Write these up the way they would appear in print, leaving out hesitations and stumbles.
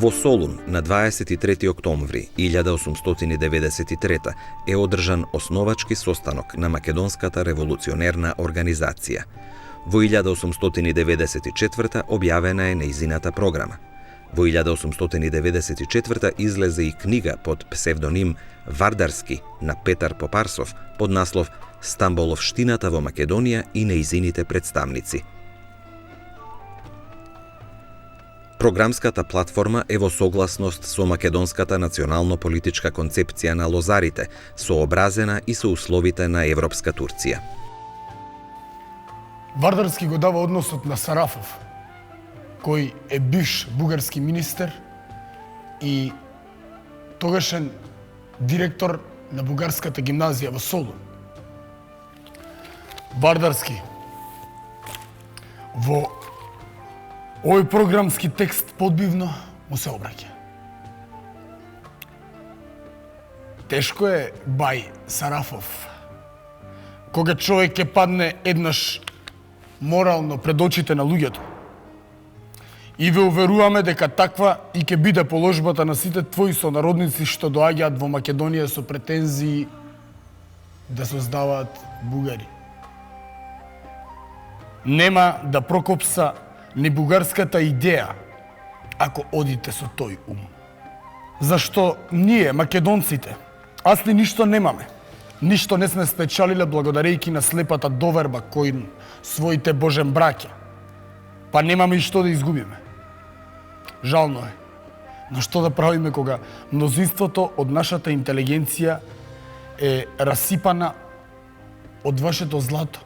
Во Солун на 23 октомври 1893 е одржан основачки состанок на Македонската револуционерна организација. Во 1894 објавена е нејзината програма. Во 1894 излезе и книга под псевдоним Вардарски на Петар Попарсов под наслов Стамболовштината во Македонија и нејзините представници. Програмската платформа е во согласност со македонската национално-политичка концепција на лозарите, сообразена и со условите на Европска Турција. Вардарски го дава односот на Сарафов, кој е бивш бугарски министер и тогашен директор на бугарската гимназија во Солун. Вардарски во овој програмски текст подбивно му се обраќа. Тешко е, бај Сарафов, кога човек ќе падне еднаш морално пред очите на луѓето. И ве уверуваме дека таква и ќе биде положбата на сите твои сонародници што доаѓаат во Македонија со претензии да создаваат бугари. Нема да прокопса ни бугарската идеја ако одите со тој ум. Зашто ние, македонците, асли ништо немаме. Ништо не сме спечалиле благодарејќи на слепата доверба кој своите божен браќа. Па немаме и што да изгубиме. Жално е. Но што да правиме кога мнозинството од нашата интелигенција е расипана од вашето злато?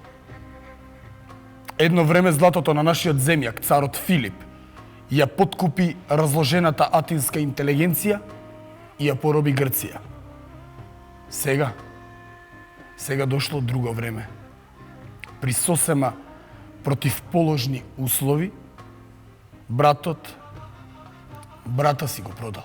Едно време златото на нашиот земјак, царот Филип, ја подкупи разложената атинска интелигенција и ја пороби Грција. Сега дошло друго време. При сосема противположни услови, брата си го продал.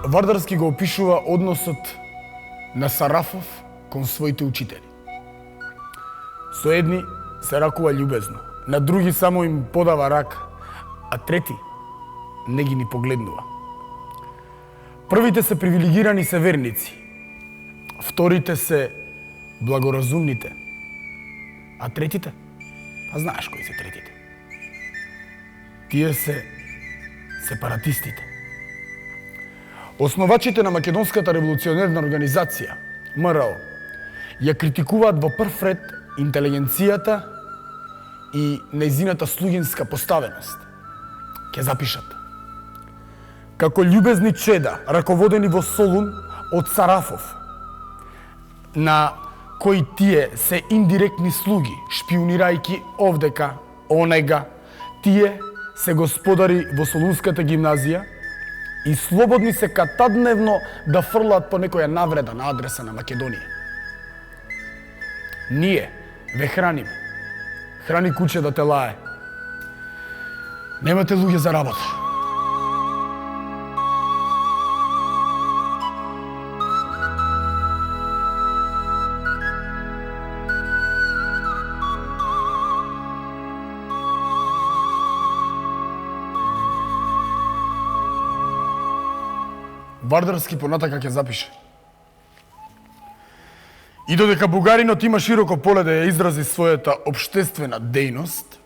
Вардарски го опишува односот на Сарафов кон своите учители. Со едни се ракува љубезно, на други само им подава рака, а трети не ги ни погледнува. Првите се привилегирани се верници, вторите се благоразумните, а третите? Па знаеш кои се третите. Тие се сепаратистите. Основачите на Македонската револуционерна организација, МРО, ја критикуваат во прв ред интелигенцијата и нејзината слугинска поставеност. Ке запишат. Како љубезни чеда, раководени во Солун од Сарафов, на кои тие се индиректни слуги, шпионирајќи овдека, онега, тие се господари во Солунската гимназија и слободни се катадневно да фрлаат по некоја навреда на адреса на Македонија. Ние ве храниме. Храни куче да те лае. Немате луѓе за работа. Вардарски понатака ќе запише. И додека бугаринот има широко поле да ја изрази својата општествена дејност,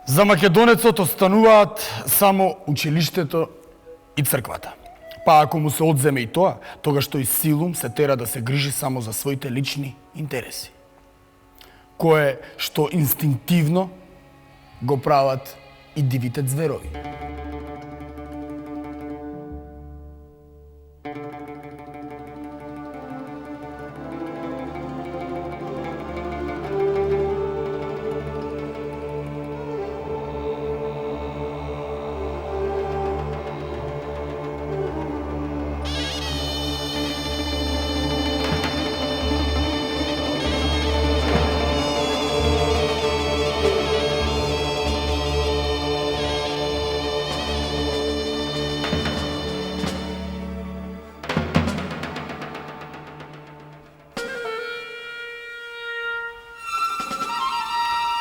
за македонецот остануваат само училиштето и црквата. Па ако му се одземе и тоа, тогаш тој силум се тера да се грижи само за своите лични интереси, кое што инстинктивно го прават и дивите зверови.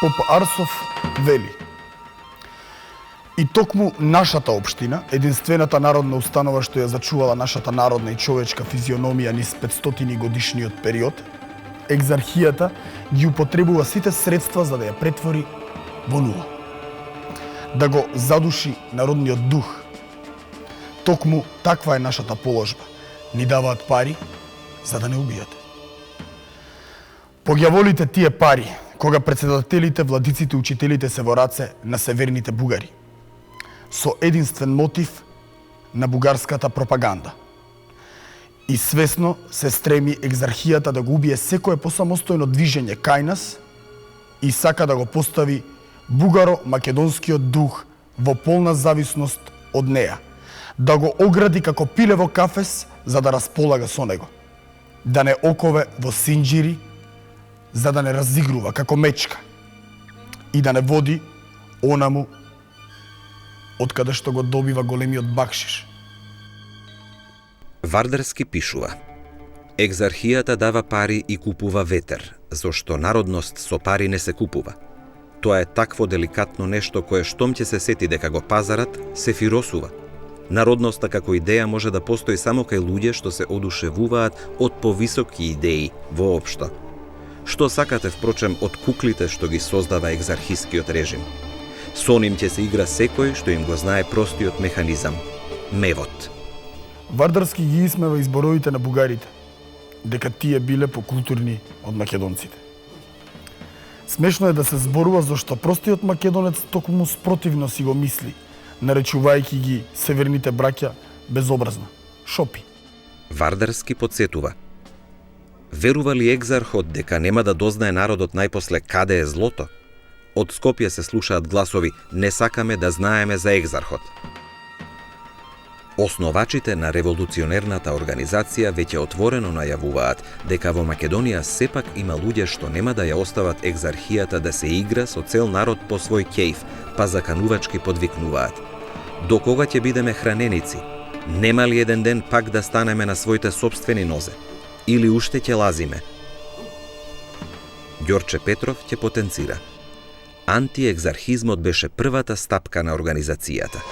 Попарсов вели: и токму нашата општина, единствената народна установа што ја зачувала нашата народна и човечка физиономија низ 500 годишниот период, екзархијата ги употребува сите средства за да ја претвори во нула. Да го задуши народниот дух. Токму таква е нашата положба. Ни даваат пари за да не убијате. Поѓаволите тие пари кога председателите, владиците, учителите се во раце на северните бугари, со единствен мотив на бугарската пропаганда. И свесно се стреми екзархијата да го убие секое посамостојно движење кај нас и сака да го постави бугаро-македонскиот дух во полна зависност од неа, да го огради како пиле во кафес за да располага со него, да не окове во синџири за да не разигрува како мечка и да не води онаму од каде што го добива големиот бакшиш. Вардарски пишува: екзархијата дава пари и купува ветер, зашто народност со пари не се купува. Тоа е такво деликатно нешто кое штом ќе се сети дека го пазарат, се фиросува. Народноста како идеја може да постои само кај луѓе што се одушевуваат од повисоки идеи воопшто. Што сакате, впрочем, од куклите што ги создава екзархискиот режим? Со ним ќе се игра секој што им го знае простиот механизам – мевот. Вардарски ги исмева изборовите на бугарите, дека тие биле покултурни од македонците. Смешно е да се зборува зашто простиот македонец токму спротивно си го мисли, наречувајќи ги северните браќа безобразна, шопи. Вардарски подсетува: верува ли екзархот дека нема да дознае народот најпосле каде е злото? Од Скопје се слушаат гласови: не сакаме да знаеме за екзархот. Основачите на револуционерната организација веќе отворено најавуваат дека во Македонија сепак има луѓе што нема да ја остават екзархијата да се игра со цел народ по свој ќејф, па заканувачки подвикнуваат: до кога ќе бидеме храненици? Нема ли еден ден пак да станеме на своите сопствени нозе? Или уште ќе лазиме? Ѓорче Петров ќе потенцира: антиекзархизмот беше првата стапка на организацијата.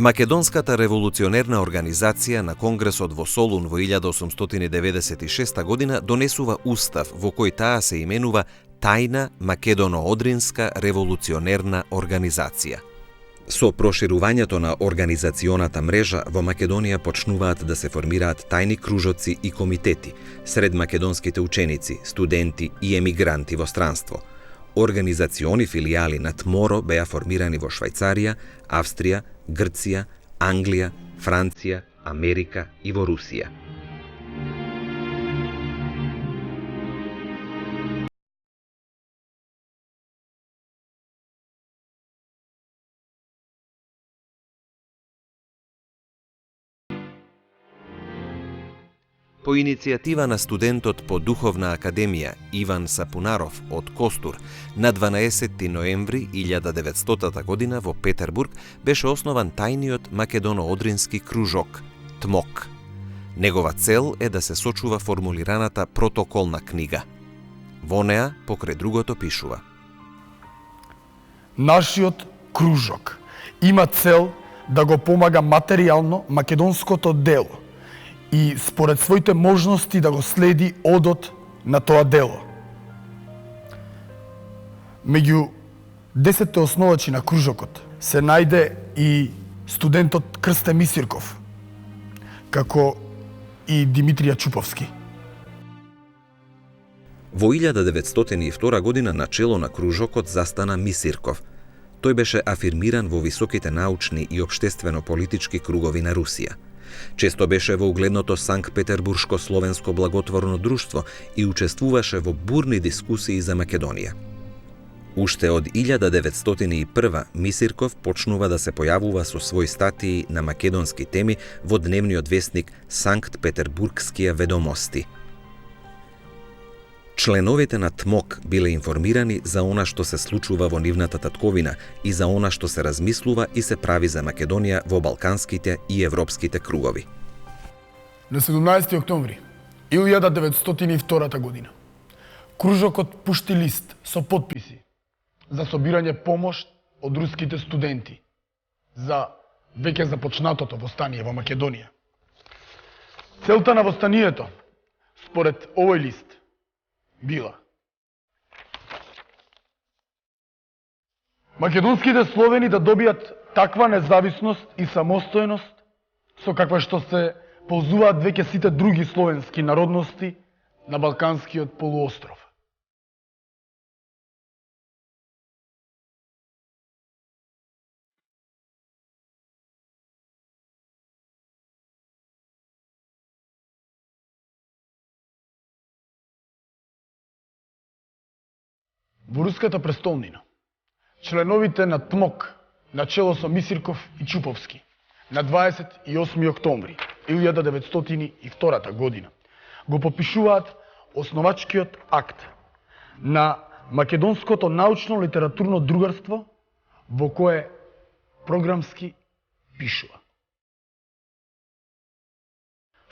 Македонската револуционерна организација на Конгресот во Солун во 1896 година донесува устав во кој таа се именува Тајна Македоно-Одринска револуционерна организација. Со проширувањето на организационата мрежа во Македонија почнуваат да се формираат тајни кружоци и комитети сред македонските ученици, студенти и емигранти во странство. Организациони филијали на ТМОРО беа формирани во Швајцарија, Австрија, Грција, Англија, Франција, Америка и во Русија. По иницијатива на студентот по Духовна академија Иван Сапунаров од Костур, на 12 ноември 1900 година во Петербург беше основан тајниот македоно-одрински кружок ТМОК. Негова цел е да се сочува формулираната протоколна книга. Во неа, покрај другото, пишува: нашиот кружок има цел да го помага материјално македонското дело и според своите можности да го следи одот на тоа дело. Меѓу 10 основачи на кружокот се најде и студентот Крсте Мисирков, како и Димитрија Чуповски. Во 1902 година на чело на кружокот застана Мисирков. Тој беше афирмиран во високите научни и општествено-политички кругови на Русија. Често беше во угледното Санкт-Петербуршко словенско благотворно друштво и учествуваше во бурни дискусии за Македонија. Уште од 1901 Мисирков почнува да се појавува со своји статии на македонски теми во дневниот весник Санкт Петербургские ведомости. Членовите на ТМОК биле информирани за она што се случува во нивната татковина и за она што се размислува и се прави за Македонија во балканските и европските кругови. На 17 октомври 1902 година кружокот пушти лист со потписи за собирање помош од руските студенти за веќе започнатото востание во Македонија. Целта на востанието, според овој лист, била македонските словени да добијат таква независност и самостојност со каква што се ползуваат веќе сите други словенски народности на Балканскиот полуостров. Во руската престолнина, членовите на ТМОК, начело со Мисирков и Чуповски, на 28 октомври 1902 година, го подпишуваат основачкиот акт на Македонското научно-литературно другарство, во кое програмски пишува: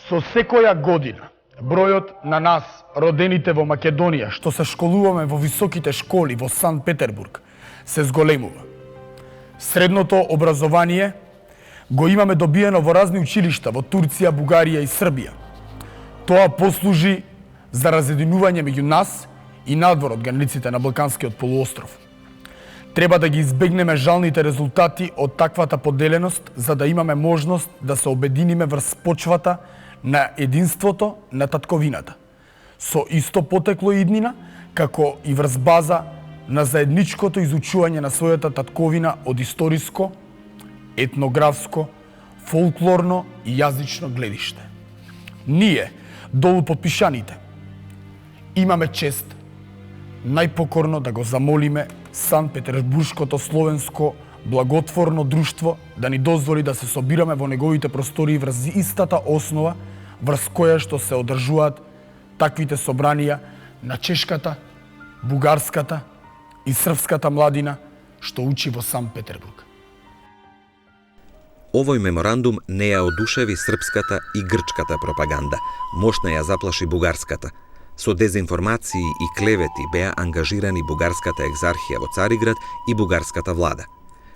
со секоја година бројот на нас, родените во Македонија, што се школуваме во високите школи во Санкт Петербург, се зголемува. Средното образование го имаме добиено во разни училишта во Турција, Бугарија и Србија. Тоа послужи за разединување меѓу нас и надвор од границите на Балканскиот полуостров. Треба да ги избегнеме жалните резултати од таквата поделеност, за да имаме можност да се обединиме врз почвата на единството на татковината, со исто потекло иднина, како и врз база на заедничкото изучување на својата татковина од историско, етнографско, фолклорно и јазично гледиште. Ние, долу подпишаните, имаме чест најпокорно да го замолиме Санкт Петербуршкото словенско благотворно друштво да ни дозволи да се собираме во неговите простории врз истата основа врз која што се одржуваат таквите собранија на чешката, бугарската и српската младина што учи во Санкт Петербург. Овој меморандум не ја одушеви српската и грчката пропаганда, мощно ја заплаши бугарската. Со дезинформации и клевети беа ангажирани бугарската екзархија во Цариград и бугарската влада.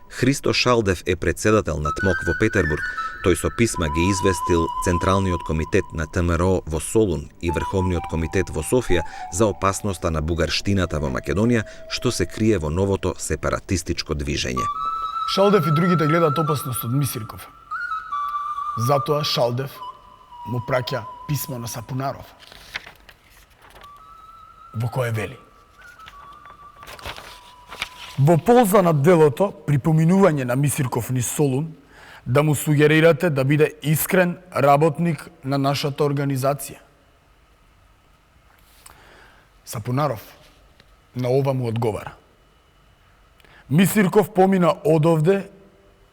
Христо Шалдев е председател на ТМОК во Петербург. Тој со писма ги известил Централниот комитет на ТМРО во Солун и Врховниот комитет во Софија за опасноста на бугарштината во Македонија, што се крие во новото сепаратистичко движење. Шалдев и другите гледаат опасност од Мисирков. Затоа Шалдев му праќа писмо на Сапунаров, во кое вели: во полза на делото при поминување на Мисирков низ Солун, да му сугерирате да биде искрен работник на нашата организација. Сапунаров на ова му одговара: Мисирков помина одовде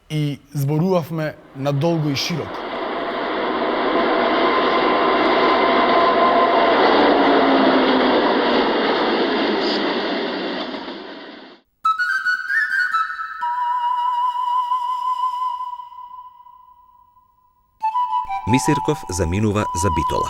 и зборувавме надолго и широко. Мисирков заминува за Битола.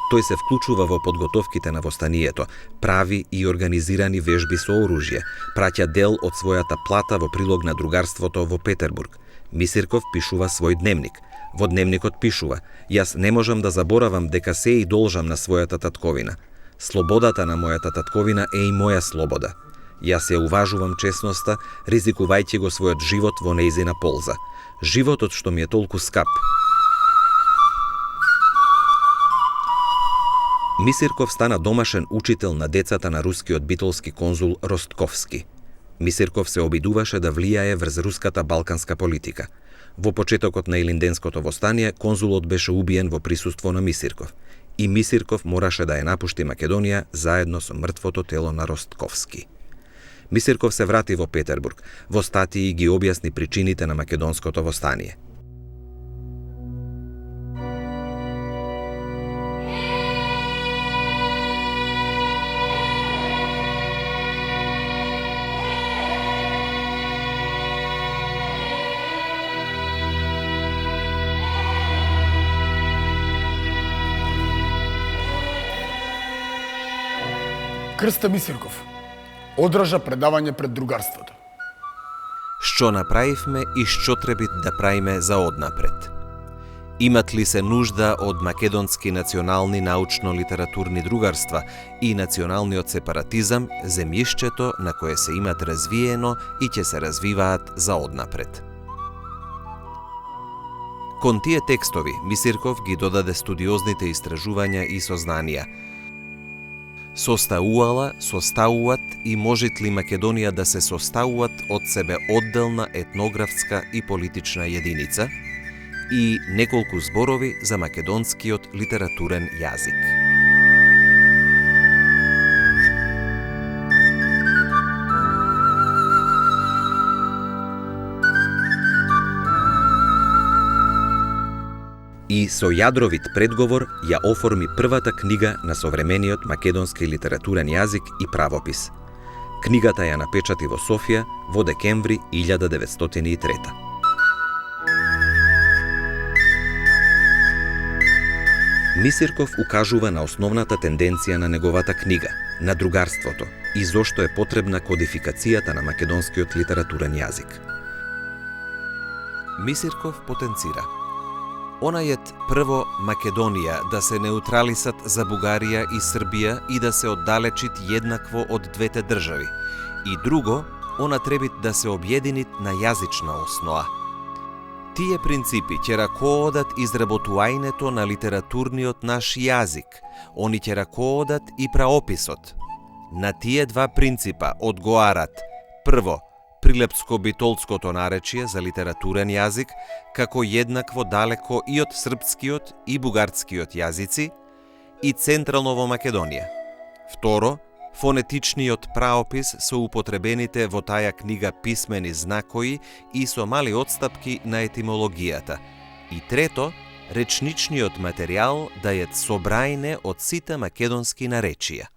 Тој се вклучува во подготовките на востанието, прави и организирани вежби со оружје, праќа дел од својата плата во прилог на другарството во Петербург. Мисирков пишува свој дневник. Во дневникот пишува: јас не можам да заборавам дека се и должам на својата татковина. Слободата на мојата татковина е и моја слобода. Јас ја уважувам честноста, ризикувајќи го својот живот во нејзина полза. Животот што ми е толку скап. Мисирков стана домашен учител на децата на рускиот битолски конзул Ростковски. Мисирков се обидуваше да влијае врз руската балканска политика. Во почетокот на Илинденското востание, конзулот беше убиен во присуство на Мисирков. И Мисирков мораше да ја напушти Македонија заедно со мртвото тело на Ростковски. Мисирков се врати во Петербург. Во статии ги објасни причините на македонското востание. Крста Мисирков одржа предавање пред другарството. Што направивме и што треба да правиме за однапред? Имат ли се нужда од македонски национални научно-литературни другарства и националниот сепаратизам, земјишчето на кое се имат развиено и ќе се развиваат за однапред? Кон тие текстови Мисирков ги додаде студиозните истражувања и сознанија. Составуваат и можат ли Македонија да се составуваат од себе одделна етнографска и политична единица, и неколку зборови за македонскиот литературен јазик. И со јадровит предговор ја оформи првата книга на современиот македонски литературен јазик и правопис. Книгата ја напечати во Софија во декември 1903. Мисирков укажува на основната тенденција на неговата книга, на другарството, и зошто е потребна кодификацијата на македонскиот литературен јазик. Мисирков потенцира онајет прво Македонија да се неутралисат за Бугарија и Србија и да се оддалечит еднакво од двете држави, и друго, она требит да се објединит на јазична основа. Тие принципи ќе раководат изработувањето на литературниот наш јазик, они ќе раководат и праописот. На тие два принципа одговарат прво, прилепско-битолското наречие за литературен јазик, како еднакво далеко и од српскиот и бугарскиот јазици, и централно во Македонија. Второ, фонетичниот праопис со употребените во таа книга писмени знакои и со мали отстапки на етимологијата. И трето, речничниот материјал да е собрајне од сите македонски наречија.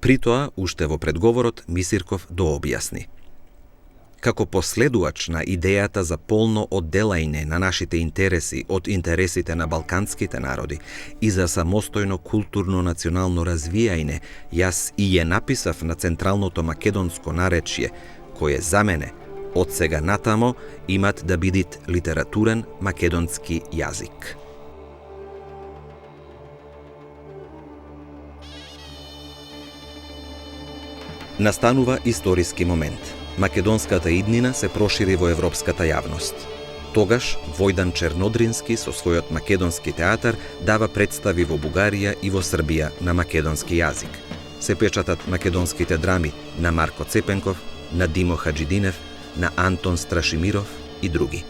При тоа, уште во предговорот, Мисирков дообјасни. Како последувач на идејата за полно одделање на нашите интереси од интересите на балканските народи и за самостојно културно-национално развијање, јас и ја написав на централното македонско наречје, кое за мене, од сега натамо, имат да бидит литературен македонски јазик. Настанува историски момент. Македонската иднина се прошири во европската јавност. Тогаш Војдан Чернодрински со својот македонски театар дава представи во Бугарија и во Србија на македонски јазик. Се печатат македонските драми на Марко Цепенков, на Димо Хаджидинев, на Антон Страшимиров и други.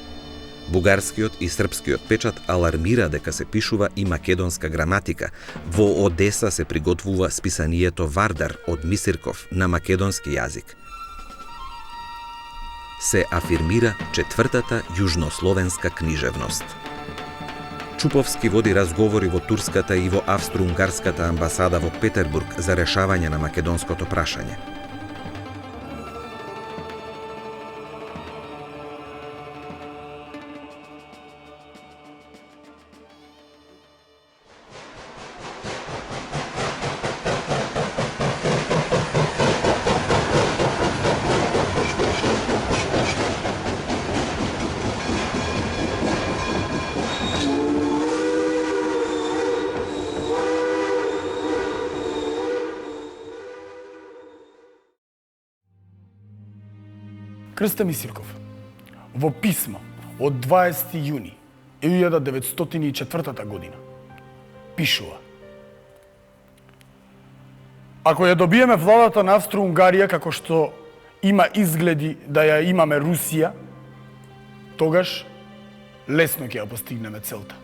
Бугарскиот и српскиот печат алармира дека се пишува и македонска граматика. Во Одеса се приготвува списанието Вардар од Мисирков на македонски јазик. Се афирмира четвртата јужнословенска книжевност. Чуповски води разговори во турската и во австро-унгарската амбасада во Петербург за решавање на македонското прашање. Крста Мисирков во писмо од 20 јуни 1904 година пишува: Ако ја добиеме владата на Австро-Унгарија како што има изгледи да ја имаме Русија, тогаш лесно ќе ја постигнеме целта.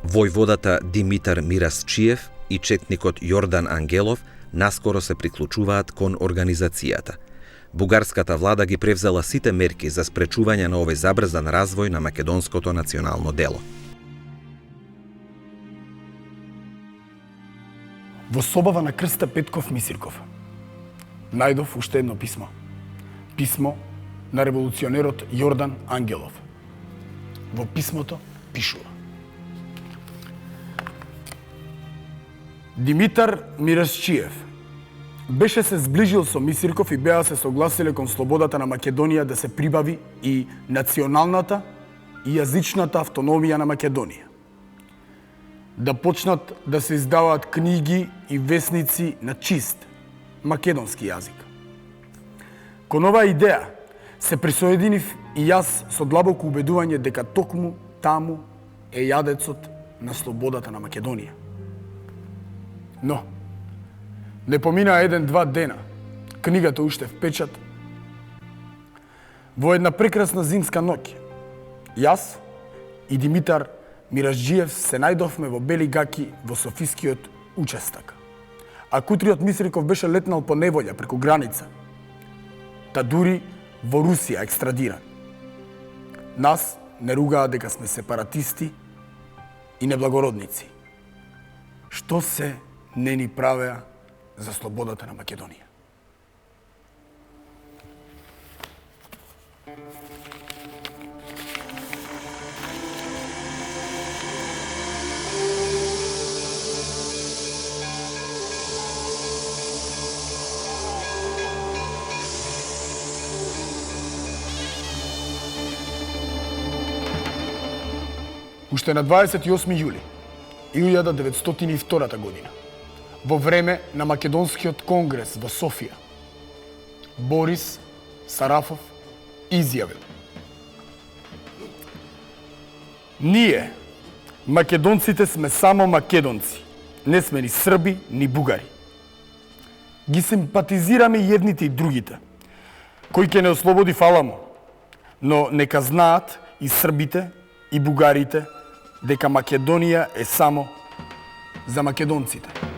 Војводата Димитар Мирасчиев и четникот Јордан Ангелов наскоро се приклучуваат кон организацијата. Бугарската влада ги превзела сите мерки за спречување на овој забрзан развој на македонското национално дело. Во собава на Крста Петков Мисирков најдов уште едно писмо. Писмо на револуционерот Јордан Ангелов. Во писмото пишува: Димитар Мирасчиев беше се зближил со Мисирков и беа се согласиле кон слободата на Македонија да се прибави и националната и јазичната автономија на Македонија. Да почнат да се издаваат книги и весници на чист македонски јазик. Кон оваа идеја се присоединив и јас со длабоко убедување дека токму таму е јадецот на слободата на Македонија. Но, не поминаа 1-2 дена, книгата уште в печат. Во една прекрасна зимска ноќ, јас и Димитар Миражджиев се најдовме во бели гаки во Софискиот учестак. А Кутриот Мисирков беше летнал по неволја преку граница, та дури во Русија екстрадиран. Нас не ругаа дека сме сепаратисти и неблагородници. Што се не ни правеа за слободата на Македонија. Уште на 28 јули 1902 година, во време на Македонскиот конгрес во Софија, Борис Сарафов изјавил: Ние, македонците, сме само македонци, не сме ни срби, ни бугари. Ги симпатизираме едните и другите. Кој ќе не ослободи, фала му, но нека знаат и србите и бугарите дека Македонија е само за македонците.